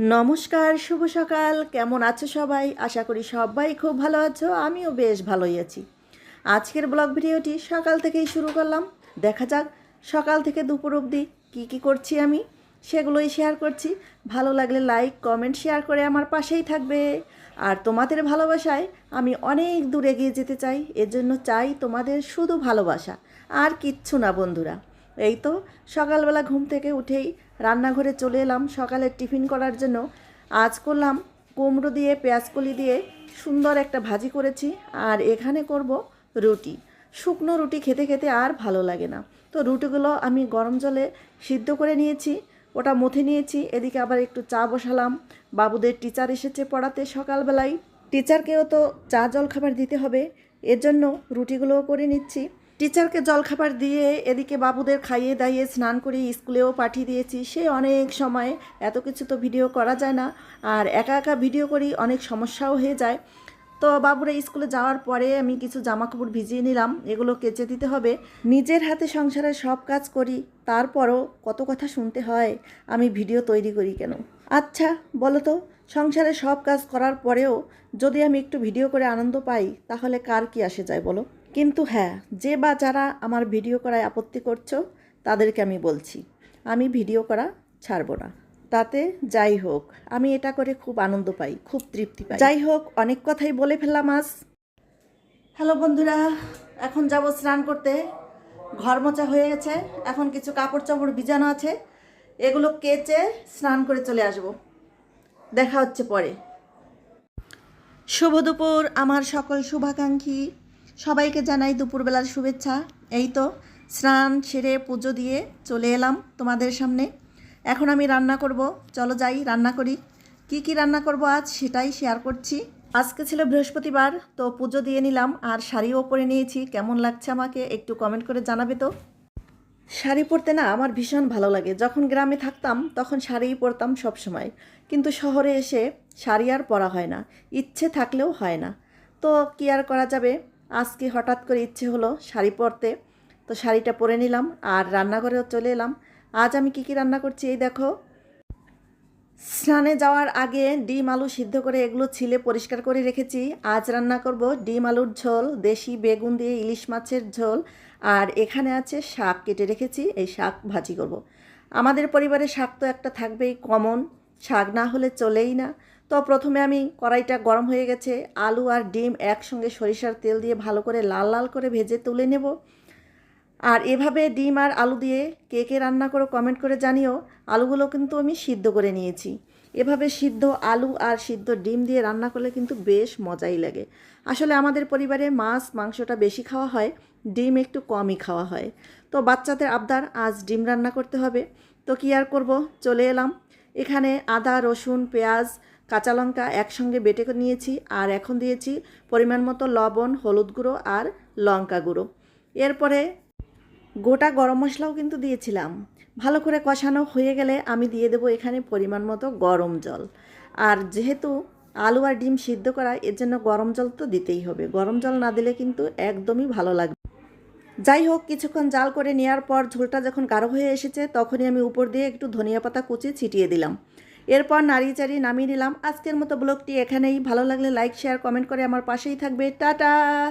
নমস্কার, শুভ সকাল। কেমন আছো সবাই? আশা করি সবাই খুব ভালো আছো। আমিও বেশ ভালোই আছি। আজকের ব্লগ ভিডিওটি সকাল থেকেই শুরু করলাম। দেখা যাক সকাল থেকে দুপুর অবধি কী করছি আমি, সেগুলোই শেয়ার করছি। ভালো লাগলে লাইক, কমেন্ট, শেয়ার করে আমার পাশেই থাকবে। আর তোমাদের ভালোবাসায় আমি অনেক দূর এগিয়ে যেতে চাই। এজন্য চাই তোমাদের শুধু ভালোবাসা, আর কিচ্ছু না বন্ধুরা। এই তো সকালবেলা ঘুম থেকে উঠেই রান্নাঘরে চলে এলাম সকালের টিফিন করার জন্য। আজ করলাম কুমড়ো দিয়ে পেঁয়াজকলি দিয়ে সুন্দর একটা ভাজি করেছি, আর এখানে করব রুটি। শুকনো রুটি খেতে খেতে আর ভালো লাগে না, তো রুটিগুলো আমি গরম জলে সিদ্ধ করে নিয়েছি, ওটা মথে নিয়েছি। এদিকে আবার একটু চা বসালাম। বাবুদের টিচার এসেছে পড়াতে সকালবেলায়, টিচারকেও তো চা জল খাবার দিতে হবে, এর জন্য রুটিগুলোও করে নিচ্ছি। টিচারকে জলখাবার দিয়ে এদিকে বাবুদের খাইয়ে দাইয়ে স্নান করে স্কুলেও পাঠিয়ে দিয়েছি। সে অনেক সময় এত কিছু তো ভিডিও করা যায় না, আর একা একা ভিডিও করি, অনেক সমস্যাও হয়ে যায়। তো বাবুরা স্কুলে যাওয়ার পরে আমি কিছু জামা কাপড় ভিজিয়ে নিলাম, এগুলো কেচে দিতে হবে। নিজের হাতে সংসারের সব কাজ করি, তারপরও কত কথা শুনতে হয় আমি ভিডিও তৈরি করি কেন। আচ্ছা বলো তো, সংসারে সব কাজ করার পরেও যদি আমি একটু ভিডিও করে আনন্দ পাই, তাহলে কার কি আসে যায় বলো। কিন্তু হ্যাঁ, যে বা যারা আমার ভিডিও করায় আপত্তি করছো, তাদেরকে আমি বলছি আমি ভিডিও করা ছাড়বো না। তাতে যাই হোক, আমি এটা করে খুব আনন্দ পাই, খুব তৃপ্তি পাই। যাই হোক, অনেক কথাই বলে ফেললাম আজ। হ্যালো বন্ধুরা, এখন যাব স্নান করতে। ঘর মোছা হয়ে গেছে, এখন কিছু কাপড় চাপড় ভিজানো আছে, এগুলো কেচে স্নান করে চলে আসব। দেখা হচ্ছে পরে। শুভ দুপুর আমার সকল শুভাকাঙ্ক্ষী সবাইকে জানাই দুপুরবেলার শুভেচ্ছা। এই তো স্নান সেরে পুজো দিয়ে চলে এলাম তোমাদের সামনে। এখন আমি রান্না করব, চলো যাই রান্না করি। কি রান্না করব আজ সেটাই শেয়ার করছি। আজকে ছিল বৃহস্পতিবার, তো পুজো দিয়ে নিলাম, আর শাড়িও পরে নিয়েছি। কেমন লাগছে আমাকে একটু কমেন্ট করে জানাবে তো। শাড়ি পরতে না আমার ভীষণ ভালো লাগে। যখন গ্রামে থাকতাম তখন শাড়িই পরতাম সব সময়, কিন্তু শহরে এসে শাড়ি আর পরা হয় না, ইচ্ছে থাকলেও হয় না। তো কী আর করা যাবে, আজকে হঠাৎ করে ইচ্ছে হলো শাড়ি পরতে, তো শাড়িটা পরে নিলাম আর রান্নাঘরেও চলে এলাম। আজ আমি কি রান্না করছি এই দেখো। স্নানে যাওয়ার আগে ডিম আলু সিদ্ধ করে এগুলো ছিলে পরিষ্কার করে রেখেছি। আজ রান্না করব ডিম আলুর ঝোল, দেশি বেগুন দিয়ে ইলিশ মাছের ঝোল, আর এখানে আছে শাক কেটে রেখেছি, এই শাক ভাজি করব। আমাদের পরিবারে শাক তো একটা থাকবেই, কমন, শাক না হলে চলেই না। তো প্রথমে আমি কড়াইটা গরম হয়ে গেছে, আলু আর ডিম একসঙ্গে সরিষার তেল দিয়ে ভালো করে লাল লাল করে ভেজে তুলে নেব। আর এভাবে ডিম আর আলু দিয়ে কে রান্না করো কমেন্ট করে জানিও। আলুগুলো কিন্তু আমি সিদ্ধ করে নিয়েছি। এভাবে সিদ্ধ আলু আর সিদ্ধ ডিম দিয়ে রান্না করলে কিন্তু বেশ মজাই লাগে। আসলে আমাদের পরিবারে মাছ মাংসটা বেশি খাওয়া হয়, ডিম একটু কমই খাওয়া হয়। তো বাচ্চাদের আবদার, আজ ডিম রান্না করতে হবে। তো কী আর করব, চলে এলাম। এখানে আদা রসুন পেঁয়াজ কাঁচা লঙ্কা একসঙ্গে বেটে নিয়েছি, আর এখন দিয়েছি পরিমাণ মতো লবণ, হলুদ গুঁড়ো আর লঙ্কা গুঁড়ো। এরপরে গোটা গরম মশলাও কিন্তু দিয়েছিলাম। ভালো করে কষানো হয়ে গেলে আমি দিয়ে দেবো এখানে পরিমাণ মতো গরম জল। আর যেহেতু আলু আর ডিম সিদ্ধ করা, এর জন্য গরম জল তো দিতেই হবে। গরম জল না দিলে কিন্তু একদমই ভালো লাগবে। যাই হোক, কিছুক্ষণ জাল করে নেওয়ার পর ঝোলটা যখন গাঢ় হয়ে এসেছে, তখনই আমি উপর দিয়ে একটু ধনিয়া পাতা কুচি ছিটিয়ে দিলাম। এরপর নাড়িয়ে চাড়িয়ে নামিয়ে নিলাম। আজকের মতো ব্লগটি এখানেই। ভালো লাগলে লাইক শেয়ার কমেন্ট করে আমার পাশেই থাকবে। টাটা।